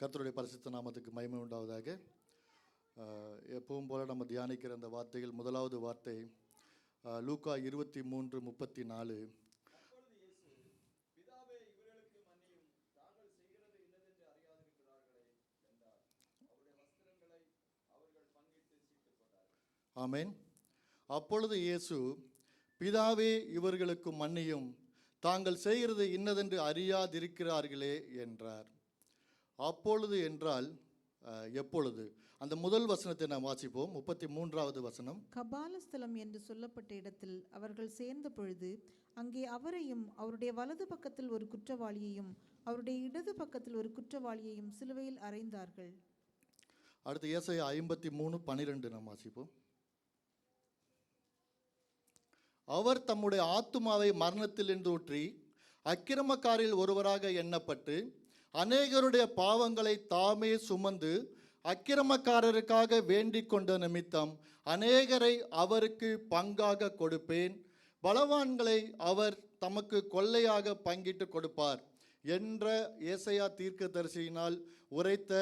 கர்த்தருடைய பரிசுத்த நாமத்துக்கு மகிமை உண்டாவதாக. எப்பவும் போல நம்ம தியானிக்கிற அந்த வார்த்தைகள், முதலாவது வார்த்தை லூக்கா 23:34. ஆமென். அப்பொழுது இயேசு, பிதாவே இவர்களுக்கு மன்னியும், தாங்கள் செய்கிறது இன்னதென்று அறியாதிருக்கிறார்களே என்றார். அப்பொழுது என்றால் எப்பொழுது? அந்த முதல் வசனத்தை நாம் வாசிப்போம். 33வது வசனம். கபாலஸ்தலம் என்று சொல்லப்பட்ட இடத்தில் அவர்கள் சேர்ந்த பொழுது அங்கே அவரையும் அவருடைய வலது பக்கத்தில் ஒரு குற்றவாளியையும் அவருடைய இடது பக்கத்தில் ஒரு குற்றவாளியையும் சிலுவையில் அறைந்தார்கள். அடுத்து ஏசாயா 53:12 நாம் வாசிப்போம். அவர் தம்முடைய ஆத்துமாவை மரணத்தில் என்று ஊற்றி அக்கிரமக்காரில் ஒருவராக எண்ணப்பட்டு அநேகருடைய பாவங்களை தாமே சுமந்து அக்கிரமக்காரருக்காக வேண்டிக் கொண்ட நிமித்தம் அநேகரை அவருக்கு பங்காக கொடுப்பேன், பலவான்களை அவர் தமக்கு கொள்ளையாக பங்கிட்டு கொடுப்பார் என்ற ஏசாயா தீர்க்கதரிசியினால் உரைத்த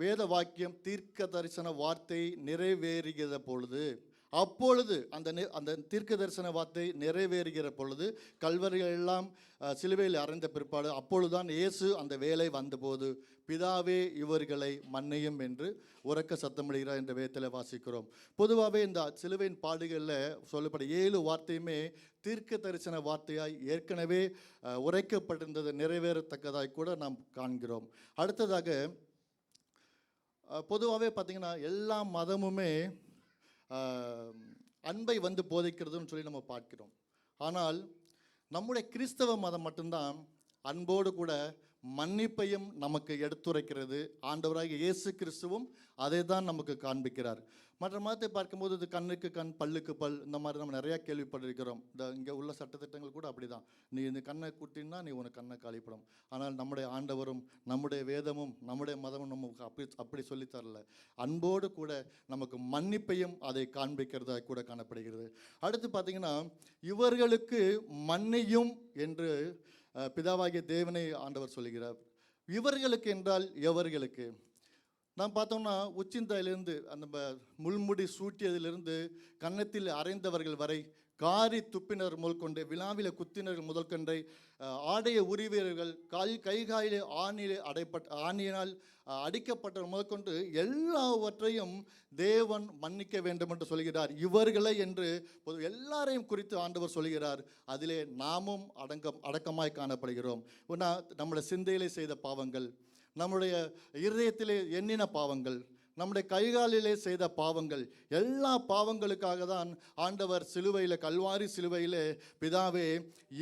வேத வாக்கியம், தீர்க்க தரிசன வார்த்தை நிறைவேறுகிற பொழுது, அப்பொழுது அந்த தீர்க்க தரிசன வார்த்தை நிறைவேறுகிற பொழுது, கல்வரிகள் எல்லாம் சிலுவையில் அறைந்த பிற்பாடு, அப்பொழுதுதான் இயேசு அந்த வேலை வந்தபோது, பிதாவே இவர்களை மன்னியும் என்று உரக்க சத்தமிடுகிறார் என்ற வேதத்தில் வாசிக்கிறோம். பொதுவாகவே இந்த சிலுவையின் பாடுகளில் சொல்லப்பட்ட 7 வார்த்தையுமே தீர்க்க தரிசன வார்த்தையாய் ஏற்கனவே உரைக்கப்பட்டிருந்தது, நிறைவேறத்தக்கதாய் கூட நாம் காண்கிறோம். அடுத்ததாக பொதுவாகவே பார்த்திங்கன்னா எல்லா மதமுமே அன்பை வந்து போதிக்கிறதுன்னு சொல்லி நம்ம பார்க்கிறோம். ஆனால் நம்முடைய கிறிஸ்தவ மதம் மட்டும்தான் அன்போடு கூட மன்னிப்பையும் நமக்கு எடுத்துரைக்கிறது. ஆண்டவராகிய இயேசு கிறிஸ்துவும் அதை தான் நமக்கு காண்பிக்கிறார். மற்ற மதத்தை பார்க்கும்போது இது கண்ணுக்கு கண், பல்லுக்கு பல், இந்த மாதிரி நம்ம நிறையா கேள்விப்பட்டிருக்கிறோம். இங்கே உள்ள சட்டத்திட்டங்கள் கூட அப்படி தான். நீ இந்த கண்ணை குட்டினா நீ உனக்கு கண்ணை காலிப்படும். ஆனால் நம்முடைய ஆண்டவரும் நம்முடைய வேதமும் நம்முடைய மதமும் நமக்கு அப்படி சொல்லித்தரல. அன்போடு கூட நமக்கு மன்னிப்பையும் அதை காண்பிக்கிறதா கூட காணப்படுகிறது. அடுத்து பார்த்திங்கன்னா, இவர்களுக்கு மன்னியும் என்று பிதாவாகிய தேவனை ஆண்டவர் சொல்லுகிறார். இவர்களுக்கு என்றால் எவர்களுக்கு? நாம் பார்த்தோம்னா உச்சிந்தாயிலிருந்து அந்த முள்முடி சூட்டியதிலிருந்து கன்னத்தில் அரைந்தவர்கள் வரை, காரி துப்பினர் முதல் கொண்டு, விழாவில குத்தினர்கள் முதல் கொண்டை, ஆடைய உரிவீரர்கள், கைகாயிலே ஆணியினால் அடிக்கப்பட்ட முதல் கொண்டு எல்லாவற்றையும் தேவன் மன்னிக்க வேண்டும் என்று சொல்கிறார். இவர்களை என்று எல்லாரையும் குறித்து ஆண்டவர் சொல்கிறார். அதிலே நாமும் அடக்கமாய் காணப்படுகிறோம். நம்முடைய சிந்தையிலே செய்த பாவங்கள், நம்முடைய இருதயத்திலே எண்ணின பாவங்கள், நம்முடைய கைகாலிலே செய்த பாவங்கள், எல்லா பாவங்களுக்காக தான் ஆண்டவர் சிலுவையில், கல்வாரி சிலுவையிலே, பிதாவே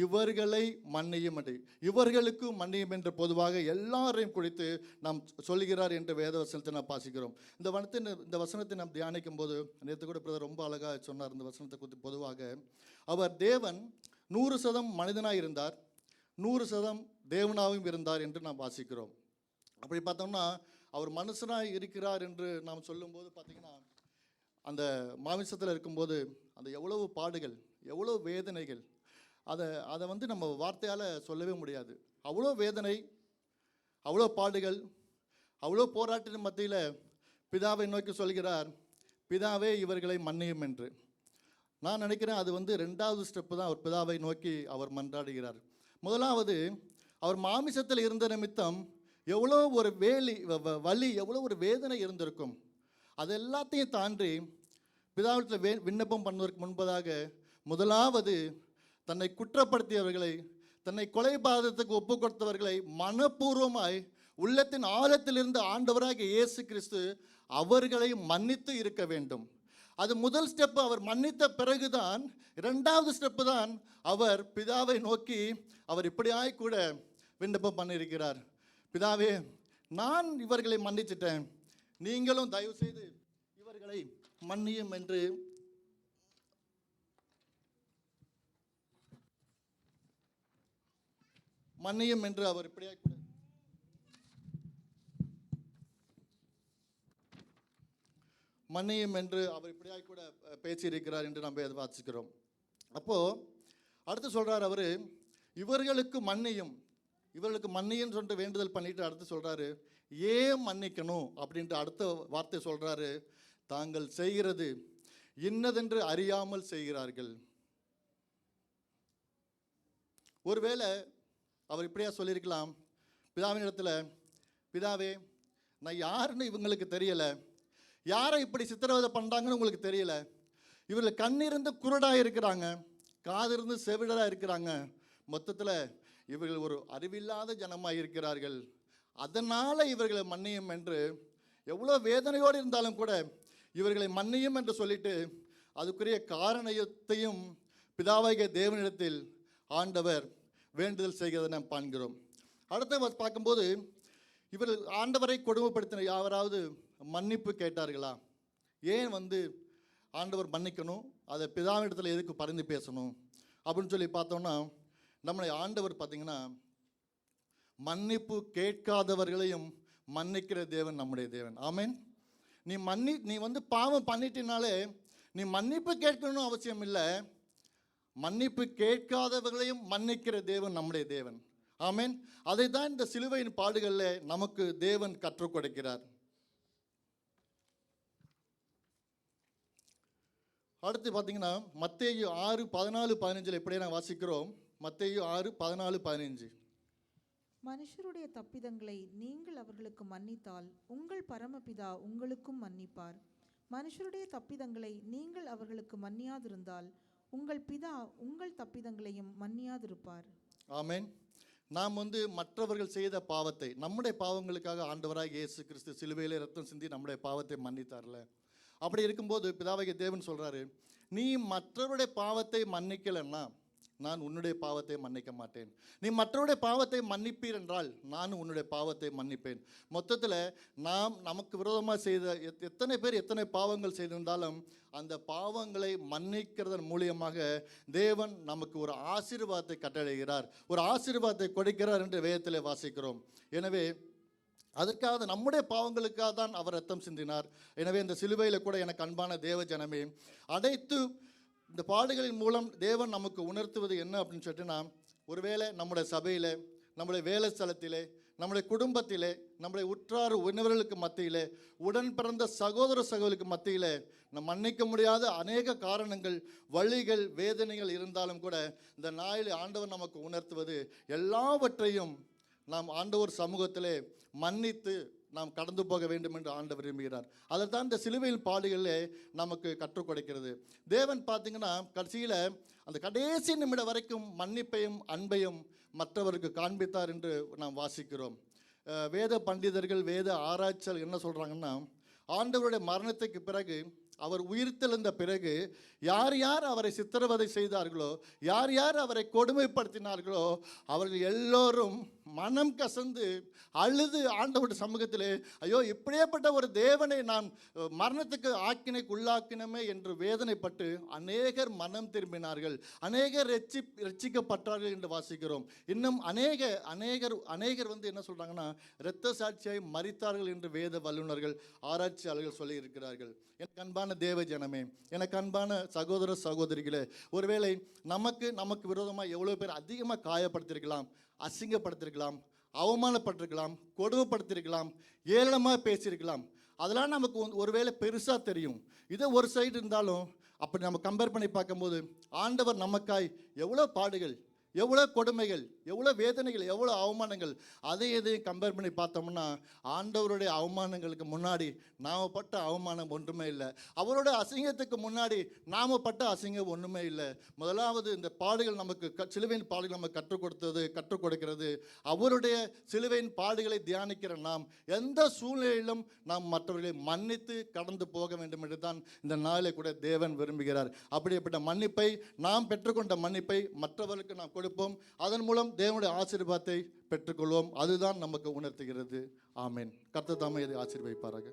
இவர்களை மன்னியும் என்று, இவர்களுக்கு மன்னியும் என்று பொதுவாக எல்லாரையும் குறித்து நாம் சொல்கிறார் என்று வேதவசனத்தை நாம் வாசிக்கிறோம். இந்த வசனத்தை நாம் தியானிக்கும் போது, நேற்று கூட பிரதர் ரொம்ப அழகாக சொன்னார். இந்த வசனத்தை குறித்து பொதுவாக அவர் தேவன் 100% மனிதனாக இருந்தார், 100% தேவனாகவும் இருந்தார் என்று நாம் வாசிக்கிறோம். அப்படி பார்த்தோம்னா அவர் மனுஷனாக இருக்கிறார் என்று நாம் சொல்லும்போது பார்த்திங்கன்னா, அந்த மாமிசத்தில் இருக்கும்போது அந்த எவ்வளவு பாடுகள், எவ்வளோ வேதனைகள், அதை நம்ம வார்த்தையால் சொல்லவே முடியாது. அவ்வளோ வேதனை, அவ்வளோ பாடுகள், அவ்வளோ போராட்டத்தின் மத்தியில் பிதாவை நோக்கி சொல்கிறார், பிதாவே இவர்களை மன்னியும் என்று. நான் நினைக்கிறேன் அது 2வது ஸ்டெப்பு தான். அவர் பிதாவை நோக்கி அவர் மன்றாடுகிறார். முதலாவது, அவர் மாமிசத்தில் இருந்த நிமித்தம் எவ்வளோ ஒரு வலி, எவ்வளோ ஒரு வேதனை இருந்திருக்கும். அது எல்லாத்தையும் தாண்டி பிதாவிடத்தில் விண்ணப்பம் பண்ணுவதற்கு முன்பதாக முதலாவது தன்னை குற்றப்படுத்தியவர்களை, தன்னை கொலை பாதத்துக்கு ஒப்பு கொடுத்தவர்களை மனப்பூர்வமாய் உள்ளத்தின் ஆழத்திலிருந்து ஆண்டவராகிய இயேசு கிறிஸ்து அவர்களை மன்னித்து இருக்க வேண்டும். அது முதல் ஸ்டெப்பு. அவர் மன்னித்த பிறகுதான் இரண்டாவது ஸ்டெப்பு தான் அவர் பிதாவை நோக்கி அவர் இப்படியாய் கூட விண்ணப்பம் பண்ணியிருக்கிறார். பிதாவே, நான் இவர்களை மன்னிச்சிட்டேன், நீங்களும் தயவு செய்து இவர்களை மன்னியும் என்று அவர் இப்படியாய் கூட மன்னியும் என்று அவர் இப்படியாய் கூட பேசியிருக்கிறார் என்று நம்ம அதை வாசிக்கிறோம். அப்போ அடுத்து சொல்றார் அவரு, இவர்களுக்கு மன்னியும் சொல்லிட்டு வேண்டுதல் பண்ணிட்டு அடுத்து சொல்றாரு, ஏன் மன்னிக்கணும் அப்படின்ட்டு அடுத்த வார்த்தை சொல்றாரு, தாங்கள் செய்கிறது இன்னதென்று அறியாமல் செய்கிறார்கள். ஒருவேளை அவர் இப்படியா சொல்லியிருக்கலாம், பிதாவின் இடத்துல, பிதாவே, நான் யாருன்னு இவங்களுக்கு தெரியல, யாரை இப்படி சித்திரவதை பண்ணுறாங்கன்னு உங்களுக்கு தெரியல, இவர்கள் கண்ணிருந்து குருடாக இருக்கிறாங்க, காதிருந்து செவிடராக இருக்கிறாங்க, மொத்தத்தில் இவர்கள் ஒரு அறிவில்லாத ஜனமாக இருக்கிறார்கள், அதனால் இவர்களை மன்னியும் என்று எவ்வளோ வேதனையோடு இருந்தாலும் கூட இவர்களை மன்னியும் என்று சொல்லிட்டு அதுக்குரிய காரணத்தையும் பிதாவாகிய தேவனிடத்தில் ஆண்டவர் வேண்டுதல் செய்கிறதை நாம் காண்கிறோம். அடுத்த பார்க்கும்போது இவர்கள் ஆண்டவரை கொடுமைப்படுத்தின யாராவது மன்னிப்பு கேட்டார்களா? ஏன் ஆண்டவர் மன்னிக்கணும், அதை பிதாவிடத்தில் எதுக்கு பரிந்து பேசணும் அப்படின்னு சொல்லி பார்த்தோம்னா, நம்மளை ஆண்டவர் பார்த்திங்கன்னா மன்னிப்பு கேட்காதவர்களையும் மன்னிக்கிற தேவன் நம்முடைய தேவன். ஆமேன். நீ பாவம் பண்ணிட்டினாலே நீ மன்னிப்பு கேட்கணும்னு அவசியம் இல்லை, மன்னிப்பு கேட்காதவர்களையும் மன்னிக்கிற தேவன் நம்முடைய தேவன். ஆமேன். அதை தான் இந்த சிலுவையின் பாடுகளில் நமக்கு தேவன் கற்றுக் கொடுக்கிறார். அடுத்து பார்த்தீங்கன்னா மத்தேயு 6:14-15 எப்படியே நான் வாசிக்கிறோம். மத்தேயு 6:14-15. மனுஷருடைய தப்பிதங்களை நீங்கள் அவர்களுக்கு மன்னித்தால் உங்கள் பரமபிதா உங்களுக்கும் மன்னிப்பார். மனுஷருடைய தப்பிதங்களை நீங்கள் அவர்களுக்கு மன்னியாதிருந்தால் உங்கள் பிதா உங்கள் தப்பிதங்களையும் மன்னியாதிருப்பார். ஆமேன். நாம் மற்றவர்கள் செய்த பாவத்தை, நம்முடைய பாவங்களுக்காக ஆண்டவராக இயேசு கிறிஸ்து சிலுவையிலே ரத்தம் சிந்தி நம்முடைய பாவத்தை மன்னித்தார்ல. அப்படி இருக்கும்போது பிதாவாகிய தேவன் சொல்றாரு, நீ மற்றவருடைய பாவத்தை மன்னிக்கலன்னா நான் உன்னுடைய பாவத்தை மன்னிக்க மாட்டேன். நீ மற்றவருடைய பாவத்தை மன்னிப்பீர் என்றால் நான் உன்னுடைய பாவத்தை மன்னிப்பேன். மொத்தத்தில் நமக்கு விரோதமாக செய்த எத்தனை பேர் எத்தனை பாவங்கள் செய்திருந்தாலும் அந்த பாவங்களை மன்னிக்கிறதன் மூலியமாக தேவன் நமக்கு ஒரு ஆசீர்வாதத்தை கட்டளைகிறார், ஒரு ஆசீர்வாதத்தை கொடுக்கிறார் என்று வேதத்தில் வாசிக்கிறோம். எனவே அதற்காக நம்முடைய பாவங்களுக்காக தான் அவர் ரத்தம் சிந்தினார். எனவே இந்த சிலுவையில் கூட எனக்கு அன்பான தேவ ஜனமே, அடைத்து இந்த பாடுகளின் மூலம் தேவன் நமக்கு உணர்த்துவது என்ன அப்படின்னு சொல்லிட்டு, நாம் ஒருவேளை நம்முடைய சபையில், நம்முடைய வேலை ஸ்தலத்திலே, நம்முடைய குடும்பத்திலே, நம்முடைய உற்றார் உறவினர்களுக்கு மத்தியிலே, உடன் பிறந்த சகோதர சகோதரிக்கு மத்தியிலே நம் மன்னிக்க முடியாத அநேக காரணங்கள், வழிகள், வேதனைகள் இருந்தாலும் கூட இந்த நாளில் ஆண்டவர் நமக்கு உணர்த்துவது எல்லாவற்றையும் நாம் ஆண்டவர் சமூகத்திலே மன்னித்து நாம் கடந்து போக வேண்டும் என்று ஆண்டவர் விரும்புகிறார். அதை தான் இந்த சிலுவையில் பாடுகளிலே நமக்கு கற்றுக் கொடுக்கிறது. தேவன் பார்த்தீங்கன்னா கடைசியில் அந்த கடைசி நிமிடம் வரைக்கும் மன்னிப்பையும் அன்பையும் மற்றவருக்கு காண்பித்தார் என்று நாம் வாசிக்கிறோம். வேத பண்டிதர்கள், வேத ஆராய்ச்சியாளர்கள் என்ன சொல்கிறாங்கன்னா, ஆண்டவருடைய மரணத்துக்கு பிறகு, அவர் உயிர்த்தெழுந்த பிறகு யார் யார் அவரை சித்திரவதை செய்தார்களோ, யார் யார் அவரை கொடுமைப்படுத்தினார்களோ அவர்கள் எல்லோரும் மனம் கசந்து அழுது ஆண்டவருடைய சமூகத்திலே, ஐயோ இப்படியேப்பட்ட ஒரு தேவனை நான் மரணத்துக்கு ஆக்கினைக்கு உள்ளாக்கினமே என்று வேதனைப்பட்டு அநேகர் மனம் திரும்பினார்கள், அநேகர் ரட்சிக்கப்பட்டார்கள் என்று வாசிக்கிறோம். இன்னும் அநேகர் என்ன சொல்கிறாங்கன்னா, இரத்த சாட்சியாய் மரித்தார்கள் என்று வேத வல்லுநர்கள், ஆராய்ச்சியாளர்கள் சொல்லி இருக்கிறார்கள். எனக்கு அன்பான தேவ ஜனமே, எனக்கு அன்பான சகோதர சகோதரிகளே, ஒருவேளை நமக்கு விரோதமாக எவ்வளோ பேர் அதிகமாக காயப்படுத்திருக்கலாம், அசிங்கப்படுத்திருக்கலாம், அவமானப்பட்டிருக்கலாம், கொடுமைப்படுத்திருக்கலாம், ஏளனமாக பேசியிருக்கலாம். அதெல்லாம் நமக்கு ஒருவேளை பெருசாக தெரியும். இதே ஒரு சைடு இருந்தாலும் அப்படி நம்ம கம்பேர் பண்ணி பார்க்கும்போது ஆண்டவர் நமக்காய் எவ்வளோ பாடுகள், எவ்வளோ கொடுமைகள், எவ்வளோ வேதனைகள், எவ்வளோ அவமானங்கள், இதையும் கம்பேர் பண்ணி பார்த்தோம்னா ஆண்டவருடைய அவமானங்களுக்கு முன்னாடி நாம் பட்ட அவமானம் ஒன்றுமே இல்லை. அவரோட அசிங்கத்துக்கு முன்னாடி நாம் பட்ட அசிங்கம் ஒன்றுமே இல்லை. முதலாவது இந்த பாடுகள் நமக்கு சிலுவையின் பாடுகள் நமக்கு கற்றுக் கொடுக்கிறது. அவருடைய சிலுவையின் பாடுகளை தியானிக்கிற நாம் எந்த சூழ்நிலையிலும் நாம் மற்றவர்களை மன்னித்து கடந்து போக வேண்டும் என்று தான் இந்த நாளில் கூட தேவன் விரும்புகிறார். அப்படிப்பட்ட மன்னிப்பை, நாம் பெற்றுக்கொண்ட மன்னிப்பை மற்றவர்களுக்கு நாம் கொடுப்போம். அதன் மூலம் தேவனுடைய ஆசீர்வாதத்தை பெற்றுக்கொள்வோம். அதுதான் நமக்கு உணர்த்துகிறது. ஆமென். கர்த்தர் தாமே இதை ஆசீர்வதிப்பாராக.